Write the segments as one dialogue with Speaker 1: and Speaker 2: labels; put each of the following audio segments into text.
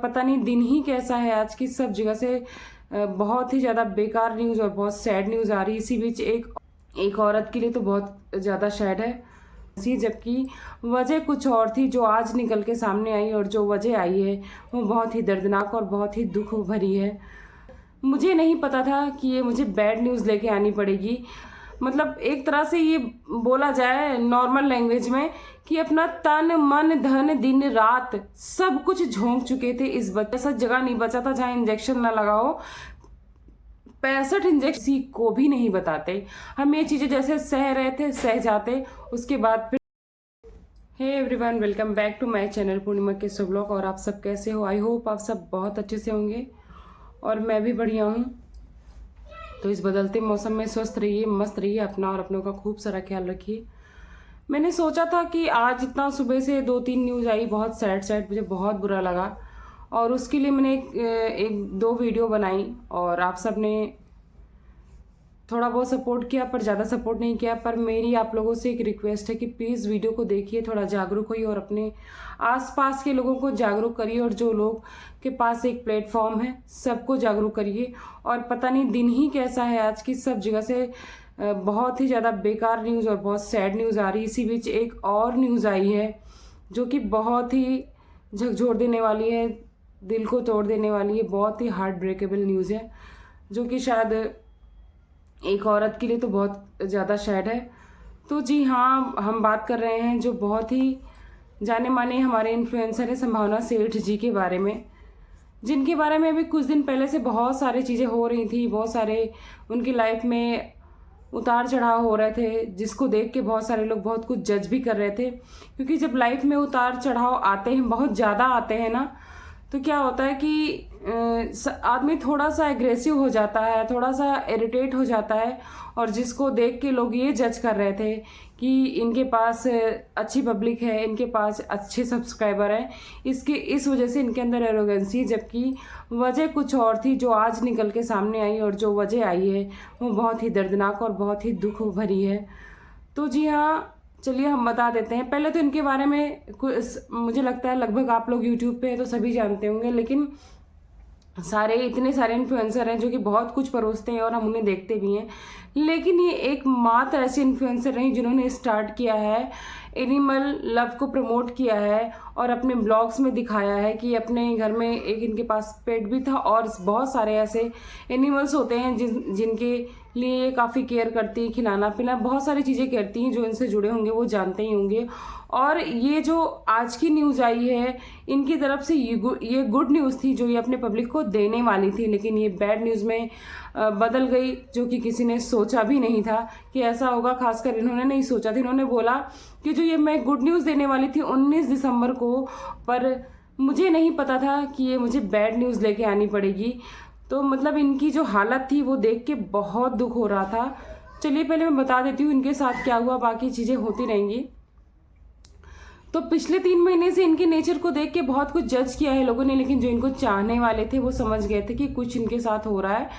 Speaker 1: पता नहीं दिन ही कैसा है आज की। सब जगह से बहुत ही ज़्यादा बेकार न्यूज़ और बहुत सैड न्यूज़ आ रही है। इसी बीच एक औरत के लिए तो बहुत ज़्यादा सैड है, जबकि वजह कुछ और थी जो आज निकल के सामने आई, और जो वजह आई है वो बहुत ही दर्दनाक और बहुत ही दुख भरी है। मुझे नहीं पता था कि ये मुझे बैड न्यूज़ लेके आनी पड़ेगी। मतलब एक तरह से ये बोला जाए नॉर्मल लैंग्वेज में कि अपना तन मन धन दिन रात सब कुछ झोंक चुके थे इस बच्चे। ऐसा जगह नहीं बचा था जहाँ इंजेक्शन ना लगाओ। 65 इंजेक्शन को भी नहीं बताते। हम ये चीज़ें जैसे सह रहे थे सह जाते, उसके बाद फिर hey everyone, welcome back to my channel Purnima के शुभ व्लॉग। और आप सब कैसे हो? आई होप आप सब बहुत अच्छे से होंगे और मैं भी बढ़िया हूँ। तो इस बदलते मौसम में स्वस्थ रहिए, मस्त रहिए, अपना और अपनों का खूब सारा ख्याल रखिए। मैंने सोचा था कि आज इतना सुबह से 2-3 न्यूज़ आई, बहुत सैड, मुझे बहुत बुरा लगा, और उसके लिए मैंने एक दो वीडियो बनाई और आप सब ने थोड़ा बहुत सपोर्ट किया, पर ज़्यादा सपोर्ट नहीं किया। पर मेरी आप लोगों से एक रिक्वेस्ट है कि प्लीज़ वीडियो को देखिए, थोड़ा जागरूक होइए और अपने आसपास के लोगों को जागरूक करिए, और जो लोग के पास एक प्लेटफॉर्म है सबको जागरूक करिए। और पता नहीं दिन ही कैसा है आज की। सब जगह से बहुत ही ज़्यादा बेकार न्यूज़ और बहुत सैड न्यूज़ आ रही है। इसी बीच एक और न्यूज़ आई है जो कि बहुत ही झकझोर देने वाली है, दिल को तोड़ देने वाली है, बहुत ही हार्ट ब्रेकेबल न्यूज़ है, जो कि शायद एक औरत के लिए तो बहुत ज़्यादा सैड है। तो जी हाँ, हम बात कर रहे हैं जो बहुत ही जाने माने हमारे इन्फ्लुएंसर है संभावना सेठ जी के बारे में, जिनके बारे में अभी कुछ दिन पहले से बहुत सारी चीज़ें हो रही थी। बहुत सारे उनकी लाइफ में उतार चढ़ाव हो रहे थे, जिसको देख के बहुत सारे लोग बहुत कुछ जज भी कर रहे थे। क्योंकि जब लाइफ में उतार चढ़ाव आते हैं, बहुत ज़्यादा आते हैं ना, तो क्या होता है कि आदमी थोड़ा सा एग्रेसिव हो जाता है, थोड़ा सा इरिटेट हो जाता है। और जिसको देख के लोग ये जज कर रहे थे कि इनके पास अच्छी पब्लिक है, इनके पास अच्छे सब्सक्राइबर हैं, इस वजह से इनके अंदर एरोगेंसी, जबकि वजह कुछ और थी जो आज निकल के सामने आई, और जो वजह आई है वो बहुत ही दर्दनाक और बहुत ही दुख भरी है। तो जी हाँ, चलिए हम बता देते हैं। पहले तो इनके बारे में मुझे लगता है लगभग आप लोग यूट्यूब पे तो सभी जानते होंगे, लेकिन इतने सारे इन्फ्लुएंसर हैं जो कि बहुत कुछ परोसते हैं और हम उन्हें देखते भी हैं। लेकिन ये एकमात्र ऐसे इन्फ्लुएंसर नहीं जिन्होंने स्टार्ट किया है, एनिमल लव को प्रमोट किया है और अपने ब्लॉग्स में दिखाया है कि अपने घर में एक इनके पास पेट भी था, और बहुत सारे ऐसे एनिमल्स होते हैं जिनके लिए ये काफ़ी केयर करती है, खिलाना पिलाना, बहुत सारी चीज़ें करती हैं। जो इनसे जुड़े होंगे वो जानते ही होंगे। और ये जो आज की न्यूज़ आई है, इनकी तरफ से ये गुड न्यूज़ थी जो ये अपने पब्लिक को देने वाली थी, लेकिन ये बैड न्यूज़ में बदल गई, जो कि किसी ने सोचा भी नहीं था कि ऐसा होगा। खासकर इन्होंने नहीं सोचा था। इन्होंने बोला कि जो ये मैं गुड न्यूज़ देने वाली थी 19 दिसंबर को, पर मुझे नहीं पता था कि ये मुझे बैड न्यूज़ लेके आनी पड़ेगी। तो मतलब इनकी जो हालत थी वो देख के बहुत दुख हो रहा था। चलिए पहले मैं बता देती हूँ इनके साथ क्या हुआ, बाकी चीज़ें होती रहेंगी। तो पिछले 3 महीने से इनके नेचर को देख के बहुत कुछ जज किया है लोगों ने, लेकिन जो इनको चाहने वाले थे वो समझ गए थे कि कुछ इनके साथ हो रहा है।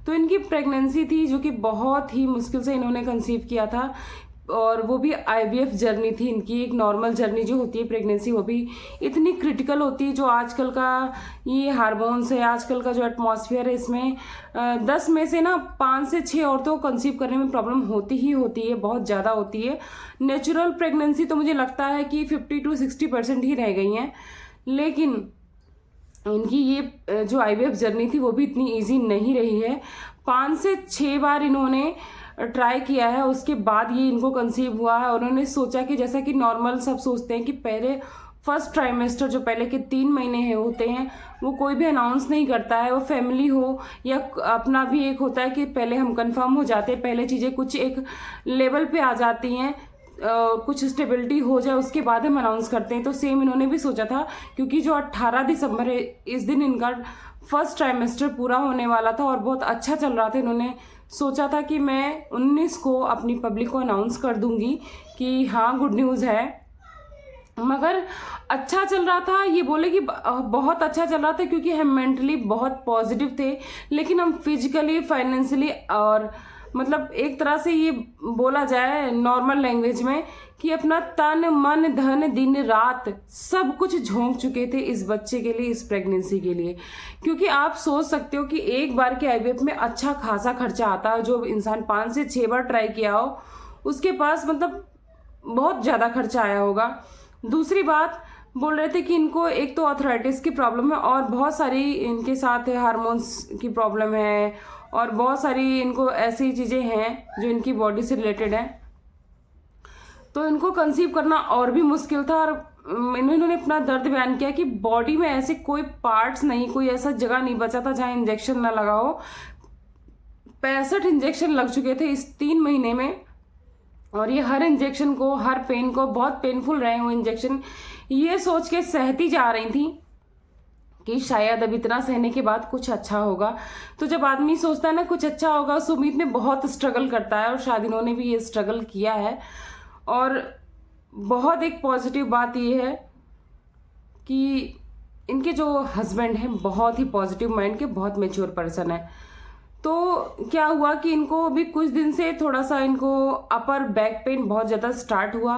Speaker 1: तो इनकी प्रेगनेंसी थी जो कि बहुत ही मुश्किल से इन्होंने कंसीव किया था, और वो भी IVF जर्नी थी इनकी। एक नॉर्मल जर्नी जो होती है प्रेगनेंसी, वो भी इतनी क्रिटिकल होती है। जो आजकल का ये हार्मोन्स है, आजकल का जो एटमॉस्फेयर है, इसमें 10 में से ना 5 से 6 औरतों को कंसीव करने में प्रॉब्लम होती ही होती है, बहुत ज़्यादा होती है। नेचुरल प्रेगनेंसी तो मुझे लगता है कि 50 to 60% ही रह गई हैं, लेकिन इनकी ये जो IVF जर्नी थी वो भी इतनी ईजी नहीं रही है। 5 से 6 बार इन्होंने ट्राई किया है, उसके बाद ये इनको कंसीव हुआ है। उन्होंने सोचा कि जैसा कि नॉर्मल सब सोचते हैं कि पहले फर्स्ट ट्राइमेस्टर जो पहले के 3 महीने हैं होते हैं, वो कोई भी अनाउंस नहीं करता है। वो फैमिली हो या अपना भी एक होता है कि पहले हम कंफर्म हो जाते हैं, पहले चीज़ें कुछ एक लेवल पे आ जाती हैं, कुछ स्टेबिलिटी हो जाए उसके बाद हम अनाउंस करते हैं। तो सेम इन्होंने भी सोचा था, क्योंकि जो 18 दिसंबर है इस दिन इनका फर्स्ट ट्राइमेस्टर पूरा होने वाला था और बहुत अच्छा चल रहा था। इन्होंने सोचा था कि मैं 19 को अपनी पब्लिक को अनाउंस कर दूंगी कि हाँ गुड न्यूज़ है। मगर अच्छा चल रहा था, ये बोले कि बहुत अच्छा चल रहा था, क्योंकि हम मेंटली बहुत पॉजिटिव थे, लेकिन हम फिजिकली, फाइनेंशियली और मतलब एक तरह से ये बोला जाए नॉर्मल लैंग्वेज में कि अपना तन मन धन दिन रात सब कुछ झोंक चुके थे इस बच्चे के लिए, इस प्रेगनेंसी के लिए। क्योंकि आप सोच सकते हो कि एक बार के आईवीएफ में अच्छा खासा खर्चा आता है। जो इंसान 5 से 6 बार ट्राई किया हो उसके पास मतलब बहुत ज़्यादा खर्चा आया होगा। दूसरी बात बोल रहे थे कि इनको एक तो आर्थराइटिस की प्रॉब्लम है और बहुत सारी इनके साथ हार्मोन्स की प्रॉब्लम है और बहुत सारी इनको ऐसी चीज़ें हैं जो इनकी बॉडी से रिलेटेड है। तो इनको कंसीव करना और भी मुश्किल था। और इन्होंने अपना दर्द बयान किया कि बॉडी में ऐसे कोई पार्ट्स नहीं, कोई ऐसा जगह नहीं बचा था जहाँ इंजेक्शन ना लगा हो। 65 इंजेक्शन लग चुके थे इस 3 महीने में और ये हर इंजेक्शन को, हर पेन को, बहुत पेनफुल रहे वो इंजेक्शन। ये सोच के सहती जा रही थी कि शायद अब इतना सहने के बाद कुछ अच्छा होगा। तो जब आदमी सोचता है ना कुछ अच्छा होगा, उस उम्मीद में बहुत स्ट्रगल करता है और शायद इन्होंने भी ये स्ट्रगल किया है। और बहुत एक पॉजिटिव बात ये है कि इनके जो हस्बैंड हैं बहुत ही पॉजिटिव माइंड के, बहुत मैच्योर पर्सन है। तो क्या हुआ कि इनको अभी कुछ दिन से थोड़ा सा इनको अपर बैक पेन बहुत ज़्यादा स्टार्ट हुआ।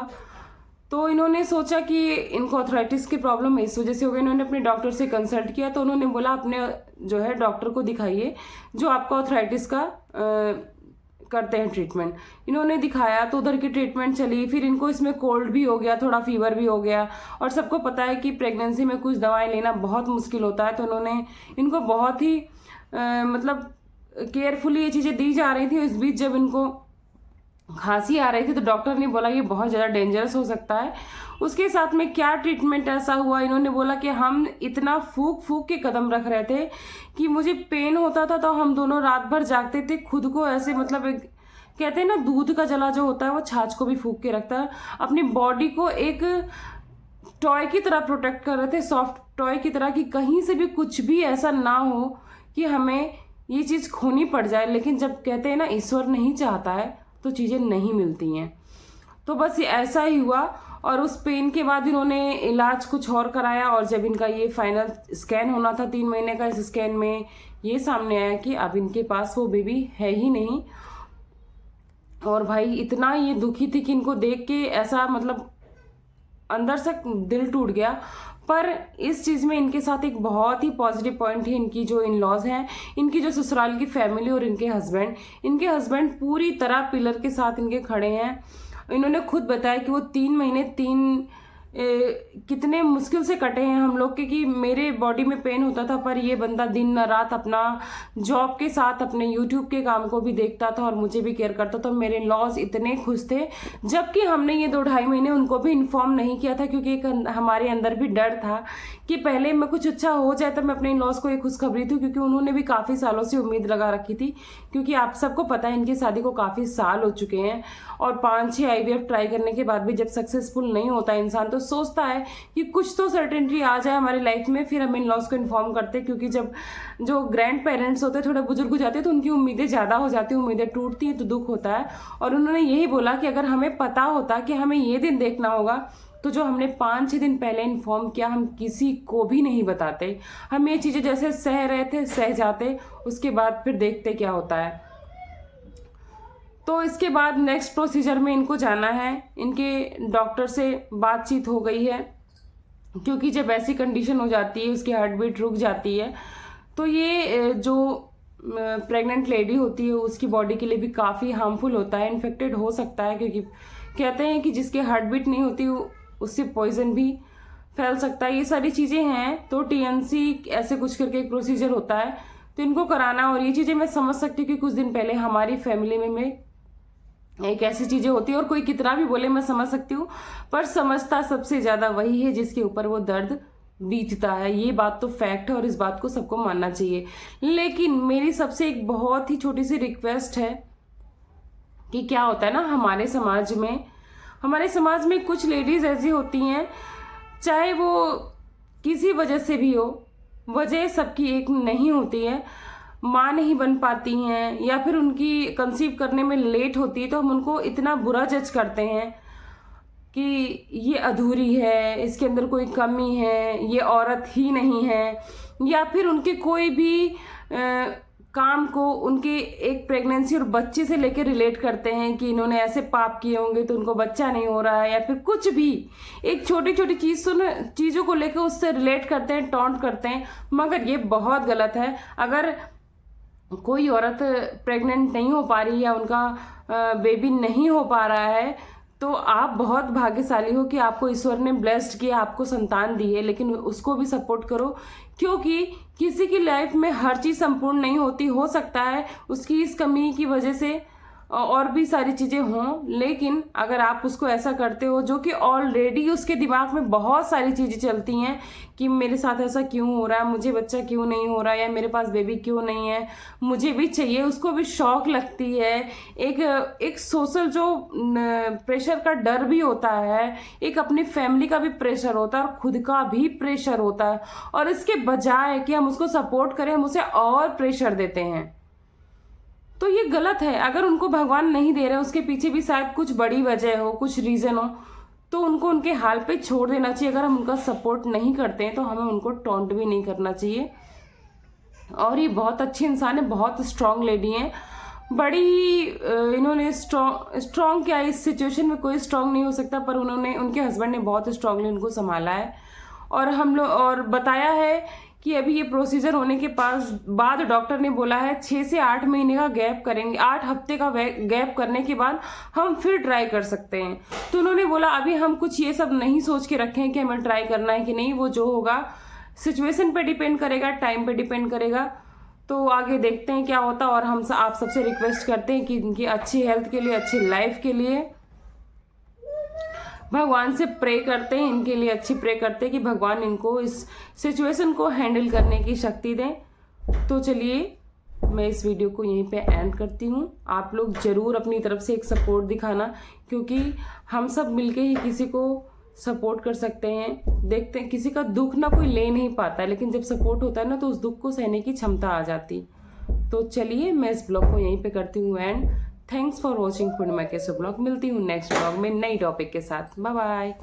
Speaker 1: तो इन्होंने सोचा कि इनको आर्थराइटिस की प्रॉब्लम इस वजह से हो गई। इन्होंने अपने डॉक्टर से कंसल्ट किया तो उन्होंने बोला अपने जो है डॉक्टर को दिखाइए जो आपका आर्थराइटिस का करते हैं ट्रीटमेंट। इन्होंने दिखाया तो उधर की ट्रीटमेंट चली, फिर इनको इसमें कोल्ड भी हो गया, थोड़ा फीवर भी हो गया। और सबको पता है कि प्रेगनेंसी में कुछ दवाएं लेना बहुत मुश्किल होता है। तो उन्होंने इनको बहुत ही मतलब केयरफुली ये चीज़ें दी जा रही थी। इस बीच जब इनको खांसी आ रही थी तो डॉक्टर ने बोला ये बहुत ज़्यादा डेंजरस हो सकता है। उसके साथ में क्या ट्रीटमेंट ऐसा हुआ, इन्होंने बोला कि हम इतना फूक फूक के कदम रख रहे थे कि मुझे पेन होता था तो हम दोनों रात भर जागते थे, खुद को ऐसे मतलब एक कहते हैं ना दूध का जला जो होता है वो छाछ को भी फूक के रखता है। अपनी बॉडी को एक टॉय की तरह प्रोटेक्ट कर रहे थे, सॉफ्ट टॉय की तरह, कि कहीं से भी कुछ भी ऐसा ना हो कि हमें ये चीज़ खोनी पड़ जाए। लेकिन जब कहते हैं ना ईश्वर नहीं चाहता है तो चीज़ें नहीं मिलती हैं। तो बस ये ऐसा ही हुआ। और उस पेन के बाद इन्होंने इलाज कुछ और कराया और जब इनका ये फाइनल स्कैन होना था 3 महीने का, इस स्कैन में ये सामने आया कि अब इनके पास वो बेबी है ही नहीं। और भाई इतना ये दुखी थी कि इनको देख के ऐसा मतलब अंदर से दिल टूट गया। पर इस चीज़ में इनके साथ एक बहुत ही पॉजिटिव पॉइंट है, इनकी जो इन लॉज हैं, इनकी जो ससुराल की फैमिली और इनके हस्बैंड पूरी तरह पिलर के साथ इनके खड़े हैं। इन्होंने खुद बताया कि वो 3 महीने कितने मुश्किल से कटे हैं हम लोग के, कि मेरे बॉडी में पेन होता था पर ये बंदा दिन न रात अपना जॉब के साथ अपने यूट्यूब के काम को भी देखता था और मुझे भी केयर करता था। मेरे लॉज इतने खुश थे, जबकि हमने ये 2-2.5 महीने उनको भी इन्फॉर्म नहीं किया था क्योंकि एक हमारे अंदर भी डर था कि पहले मैं कुछ अच्छा हो जाए तो मैं अपने लॉज को एक खुशखबरी दूँ, क्योंकि उन्होंने भी काफ़ी सालों से उम्मीद लगा रखी थी। क्योंकि आप सबको पता है इनकी शादी को काफ़ी साल हो चुके हैं और 5-6 IVF ट्राई करने के बाद भी जब सक्सेसफुल नहीं होता इंसान तो सोचता है कि कुछ तो सर्टेनिटी आ जाए हमारी लाइफ में, फिर हम इन लॉज को इन्फॉर्म करते हैं। क्योंकि जब जो ग्रैंड पेरेंट्स होते हैं, थोड़े बुजुर्ग हो जाते हैं, तो उनकी उम्मीदें ज़्यादा हो जाती हैं, उम्मीदें टूटती हैं तो दुख होता है। और उन्होंने यही बोला कि अगर हमें पता होता कि हमें ये दिन देखना होगा तो जो हमने 5-6 दिन पहले इन्फॉर्म किया हम किसी को भी नहीं बताते। हम ये चीज़ें जैसे सह रहे थे सह जाते, उसके बाद फिर देखते क्या होता है। तो इसके बाद नेक्स्ट प्रोसीजर में इनको जाना है। इनके डॉक्टर से बातचीत हो गई है, क्योंकि जब ऐसी कंडीशन हो जाती है उसकी हार्ट बीट रुक जाती है तो ये जो प्रेग्नेंट लेडी होती है उसकी बॉडी के लिए भी काफ़ी हार्मफुल होता है, इन्फेक्टेड हो सकता है। क्योंकि कहते हैं कि जिसकी हार्ट बीट नहीं होती उससे पॉइजन भी फैल सकता है। ये सारी चीज़ें हैं। तो TNC ऐसे कुछ करके एक प्रोसीजर होता है तो इनको कराना। और ये चीज़ें मैं समझ सकती हूँ कि कुछ दिन पहले हमारी फैमिली में एक ऐसी चीज़ें होती है, और कोई कितना भी बोले मैं समझ सकती हूँ, पर समझता सबसे ज़्यादा वही है जिसके ऊपर वो दर्द बीतता है। ये बात तो फैक्ट है और इस बात को सबको मानना चाहिए। लेकिन मेरी सबसे एक बहुत ही छोटी सी रिक्वेस्ट है कि क्या होता है ना हमारे समाज में कुछ लेडीज़ ऐसी होती हैं, चाहे वो किसी वजह से भी हो, वजह सबकी एक नहीं होती है, माँ नहीं बन पाती हैं या फिर उनकी कंसीव करने में लेट होती है तो हम उनको इतना बुरा जज करते हैं कि ये अधूरी है, इसके अंदर कोई कमी है, ये औरत ही नहीं है, या फिर उनके कोई भी काम को उनके एक प्रेगनेंसी और बच्चे से लेकर रिलेट करते हैं कि इन्होंने ऐसे पाप किए होंगे तो उनको बच्चा नहीं हो रहा है, या फिर कुछ भी एक छोटी छोटी चीज़ों को लेकर उससे रिलेट करते हैं, टॉन्ट करते हैं। मगर ये बहुत गलत है। अगर कोई औरत प्रेग्नेंट नहीं हो पा रही या उनका बेबी नहीं हो पा रहा है तो आप बहुत भाग्यशाली हो कि आपको ईश्वर ने ब्लेस्ड किया, आपको संतान दी है, लेकिन उसको भी सपोर्ट करो, क्योंकि किसी की लाइफ में हर चीज़ संपूर्ण नहीं होती। हो सकता है उसकी इस कमी की वजह से और भी सारी चीज़ें हों, लेकिन अगर आप उसको ऐसा करते हो जो कि ऑलरेडी उसके दिमाग में बहुत सारी चीज़ें चलती हैं कि मेरे साथ ऐसा क्यों हो रहा है, मुझे बच्चा क्यों नहीं हो रहा है, या मेरे पास बेबी क्यों नहीं है, मुझे भी चाहिए, उसको भी शौक लगती है, एक सोशल जो प्रेशर का डर भी होता है, एक अपनी फैमिली का भी प्रेशर होता है और खुद का भी प्रेशर होता है, और इसके बजाय कि हम उसको सपोर्ट करें हम उसे और प्रेशर देते हैं। तो ये गलत है। अगर उनको भगवान नहीं दे रहे उसके पीछे भी शायद कुछ बड़ी वजह हो, कुछ रीज़न हो, तो उनको उनके हाल पे छोड़ देना चाहिए। अगर हम उनका सपोर्ट नहीं करते हैं तो हमें उनको टॉन्ट भी नहीं करना चाहिए। और ये बहुत अच्छी इंसान है, बहुत स्ट्रांग लेडी हैं, बड़ी इन्होंने स्ट्रांग क्या, इस सिचुएशन में कोई स्ट्रांग नहीं हो सकता, पर उन्होंने, उनके हस्बैंड ने बहुत स्ट्रांगली उनको संभाला है। और हम लोग और बताया है कि अभी ये प्रोसीजर होने के बाद डॉक्टर ने बोला है 6 से 8 महीने का गैप करेंगे, 8 हफ्ते का गैप करने के बाद हम फिर ट्राई कर सकते हैं। तो उन्होंने बोला अभी हम कुछ ये सब नहीं सोच के रखे हैं कि हमें ट्राई करना है कि नहीं, वो जो होगा सिचुएशन पे डिपेंड करेगा, टाइम पे डिपेंड करेगा। तो आगे देखते हैं क्या होता है। और हम आप सबसे रिक्वेस्ट करते हैं कि इनकी अच्छी हेल्थ के लिए, अच्छी लाइफ के लिए भगवान से प्रे करते हैं, इनके लिए अच्छी प्रे करते हैं कि भगवान इनको इस सिचुएशन को हैंडल करने की शक्ति दें। तो चलिए मैं इस वीडियो को यहीं पे एंड करती हूँ। आप लोग ज़रूर अपनी तरफ से एक सपोर्ट दिखाना, क्योंकि हम सब मिलके ही किसी को सपोर्ट कर सकते हैं। देखते हैं किसी का दुख ना कोई ले नहीं पाता, लेकिन जब सपोर्ट होता है ना तो उस दुख को सहने की क्षमता आ जाती। तो चलिए मैं इस ब्लॉग को यहीं पे करती हूँ एंड। थैंक्स फॉर वॉचिंग पूर्णिमा कैसे ब्लॉग। मिलती हूँ नेक्स्ट ब्लॉग में नई टॉपिक के साथ। Bye bye.